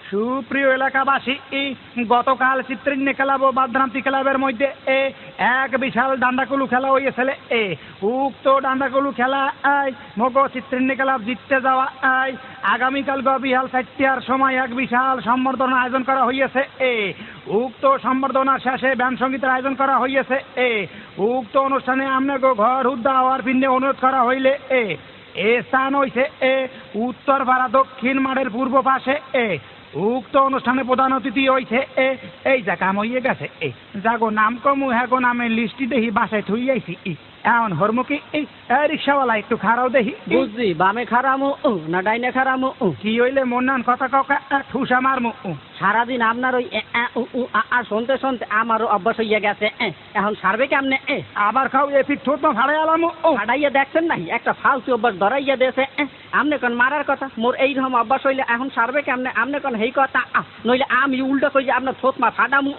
সুপ্রিয় এলাকাবাসী গতকাল চিত্রিণ্য ক্লাব ও বাদরান্তি ক্লাবের মধ্যে এক বিশাল ডান্ডাকুলু খেলা হয়েছিল। উক্ত ডান্ডাকুলু খেলা মগ চিত্রিণ্য ক্লাব জিততে যাওয়া আগামীকাল বিহাল 4টার সময় এক বিশাল সম্বর্ধনা আয়োজন করা হয়েছে। উক্ত সম্বর্ধনা শেষে ব্যান্ড সঙ্গীতের আয়োজন করা হয়েছে। উক্ত অনুষ্ঠানে আপনাকে ঘর উদ্যা হওয়ার পিণ্ডে অনুরোধ করা হইলে এ স্থান হইছে উত্তর পাড়া দক্ষিণ মাঠের পূর্ব পাশে। উক্ত অনুষ্ঠানে প্রধান অতিথি হইছে এই যা কাম হইয়ে গেছে যাগো নাম কমু হ্যাগো নামের লিস্টি দেখি বাসায় থুই আইছি। এখন হরমুখী রিক্সাওয়ালা একটু খারাও দেখি। বুঝছি বামে খারামু না ডাইনে খারামু। কি হইলে মন্নান কথা কাউকে ঠুসা মারমু। সারাদিন আপনার ওই শুনতে শুনতে আমারও অভ্যাস হইয়া গেছে। এখন সারবে কেমনে? আবার খাও এপিক ঠোঁট না ভাড়াই আলামু। ভাড়াইয়া দেখছেন নাই একটা ফালতু অভ্যাস ধরাইয়া দিয়েছে। আমনে কোন মারার কথা মোর এইরকম অভ্যাস হইলে এখন সারবে কেমনে? আমনে কোন হেই কথা নইলে আমি উল্টো করি আপনার ঠোঁট মা ফাটামু।